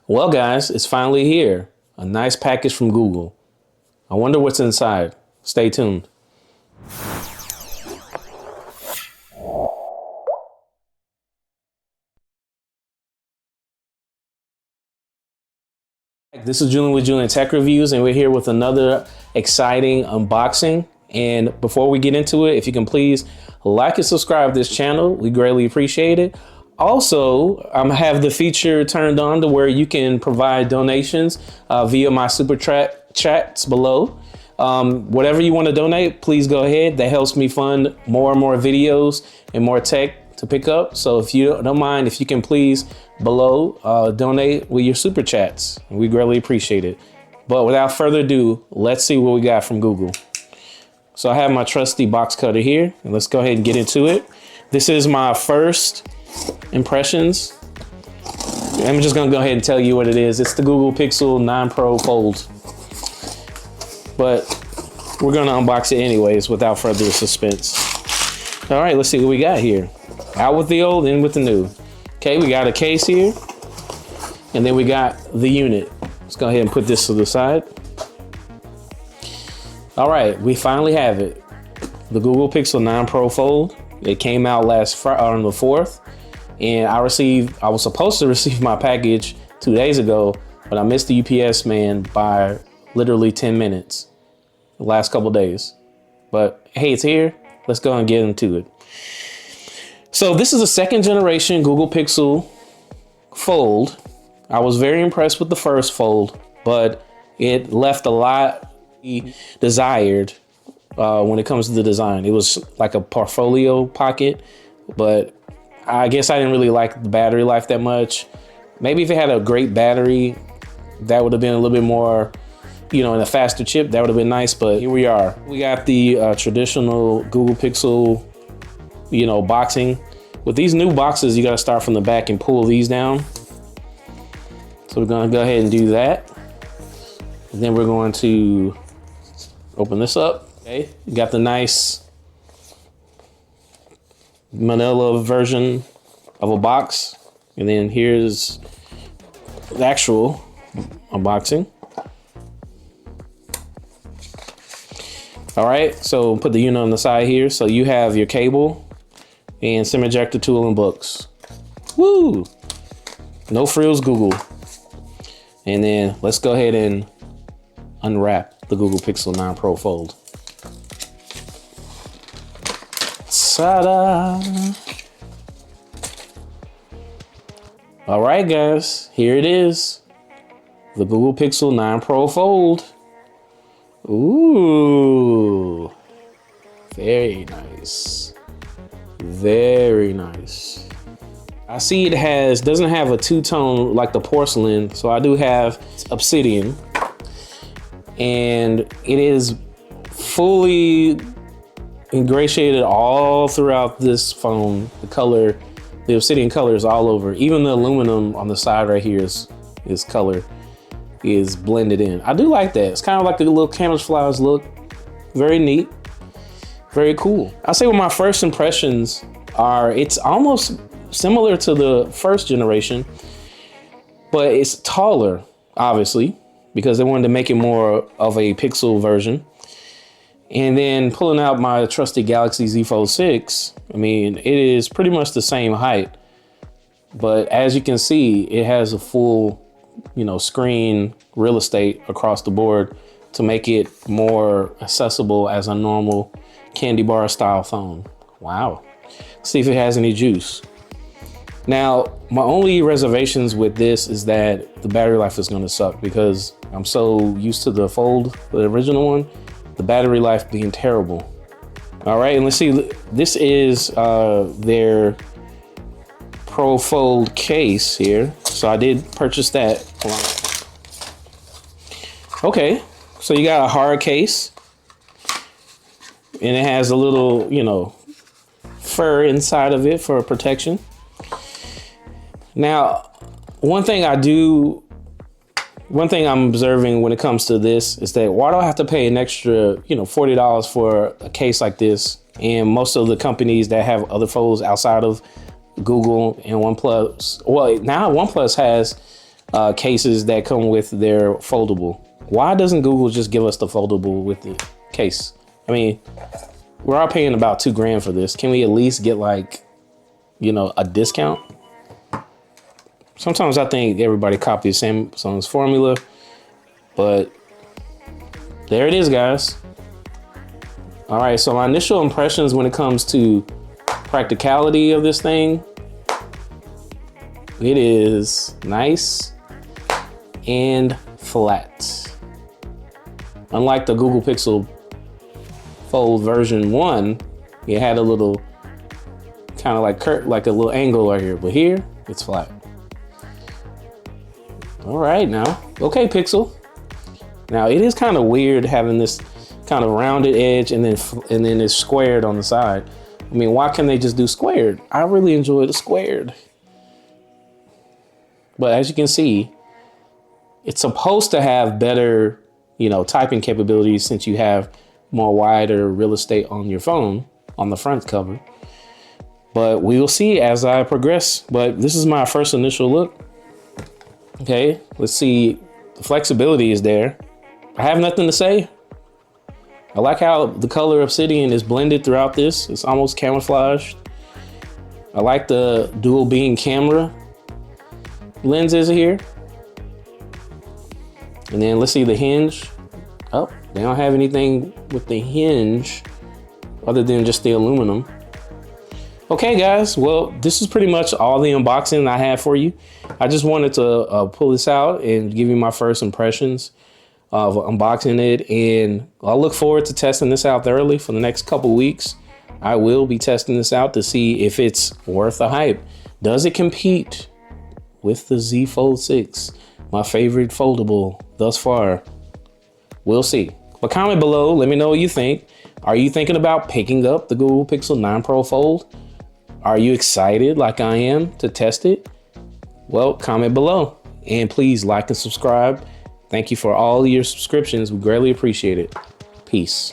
Well, guys, it's finally here. A nice package from Google. I wonder what's inside. Stay tuned. This is Julian with Juleon Tech Reviews, and we're here with another exciting unboxing. And before we get into it, if you can please like and subscribe to this channel, we greatly appreciate it. Also, I have the feature turned on to where you can provide donations via my super chats below. Whatever you want to donate, please go ahead. That helps me fund more and more videos and more tech to pick up. So if you don't mind, if you can please below donate with your super chats, we greatly appreciate it. But without further ado, let's see what we got from Google. So I have my trusty box cutter here, and let's go ahead and get into it. This is my first impressions. I'm just gonna go ahead and tell you what it is. It's the Google Pixel 9 Pro Fold. But we're gonna unbox it anyways without further suspense. All right, let's see what we got here. Out with the old, in with the new. Okay, we got a case here, and then we got the unit. Let's go ahead and put this to the side. All right, we finally have it. The Google Pixel 9 Pro Fold. It came out last Friday on the 4th. And I was supposed to receive my package 2 days ago, but I missed the UPS man by literally 10 minutes the last couple days. But hey, it's here. Let's go and get into it. So this is a second generation Google Pixel Fold. I was very impressed with the first Fold, but it left a lot desired when it comes to the design. It was like a portfolio pocket, but I guess I didn't really like the battery life that much. Maybe if it had a great battery, that would have been a little bit more, you know, in a faster chip, that would have been nice, but here we are. We got the traditional Google Pixel, you know, boxing. With these new boxes, you gotta start from the back and pull these down. So we're gonna go ahead and do that. And then we're going to open this up. Okay, you got the nice manila version of a box, and then here's the actual unboxing. All right, so put the unit on the side here. So you have your cable and SIM ejector tool and books. Woo! No frills, Google. And then let's go ahead and unwrap the Google Pixel 9 Pro Fold. Ta-da! All right, guys, here it is. The Google Pixel 9 Pro Fold. Ooh, very nice. Very nice. I see it doesn't have a two-tone like the porcelain, so I do have obsidian. And it is fully ingratiated all throughout this phone. The obsidian color is all over. Even the aluminum on the side right here is color is blended in. I do like that. It's kind of like the little camouflage look. Very neat, very cool. I'll say what my first impressions are. It's almost similar to the first generation, but it's taller, obviously, because they wanted to make it more of a Pixel version. And then pulling out my trusty Galaxy Z Fold 6, I mean, it is pretty much the same height, but as you can see, it has a full, you know, screen real estate across the board to make it more accessible as a normal candy bar style phone. Wow. Let's see if it has any juice. Now, my only reservations with this is that the battery life is going to suck because I'm so used to the Fold, the original one, the battery life being terrible. All right, and let's see, this is their Pro Fold case here. So I did purchase that. Okay, so you got a hard case, and it has a little, you know, fur inside of it for protection. Now, one thing I'm observing when it comes to this is that why do I have to pay an extra, you know, $40 for a case like this? And most of the companies that have other folds outside of Google and OnePlus, well, now OnePlus has cases that come with their foldable. Why doesn't Google just give us the foldable with the case? I mean, we're all paying about $2 grand for this. Can we at least get like, you know, a discount? Sometimes I think everybody copies Samsung's formula, but there it is, guys. All right, so my initial impressions when it comes to practicality of this thing, it is nice and flat. Unlike the Google Pixel Fold version 1, it had a little kind of like a little angle right here, but here it's flat. All right, now, okay, Pixel. Now it is kind of weird having this kind of rounded edge and then it's squared on the side. I mean, why can't they just do squared? I really enjoy the squared. But as you can see, it's supposed to have better, you know, typing capabilities since you have more wider real estate on your phone on the front cover. But we will see as I progress. But this is my first initial look. Okay, let's see. The flexibility is there. I have nothing to say. I like how the color obsidian is blended throughout this. It's almost camouflaged. I like the dual beam camera lenses here. And then let's see the hinge. Oh, they don't have anything with the hinge other than just the aluminum. Okay, guys, well, this is pretty much all the unboxing I have for you. I just wanted to pull this out and give you my first impressions of unboxing it. And I'll look forward to testing this out thoroughly for the next couple weeks. I will be testing this out to see if it's worth the hype. Does it compete with the Z Fold 6, my favorite foldable thus far? We'll see. But comment below, let me know what you think. Are you thinking about picking up the Google Pixel 9 Pro Fold? Are you excited like I am to test it? Well, comment below and please like and subscribe. Thank you for all your subscriptions. We greatly appreciate it. Peace.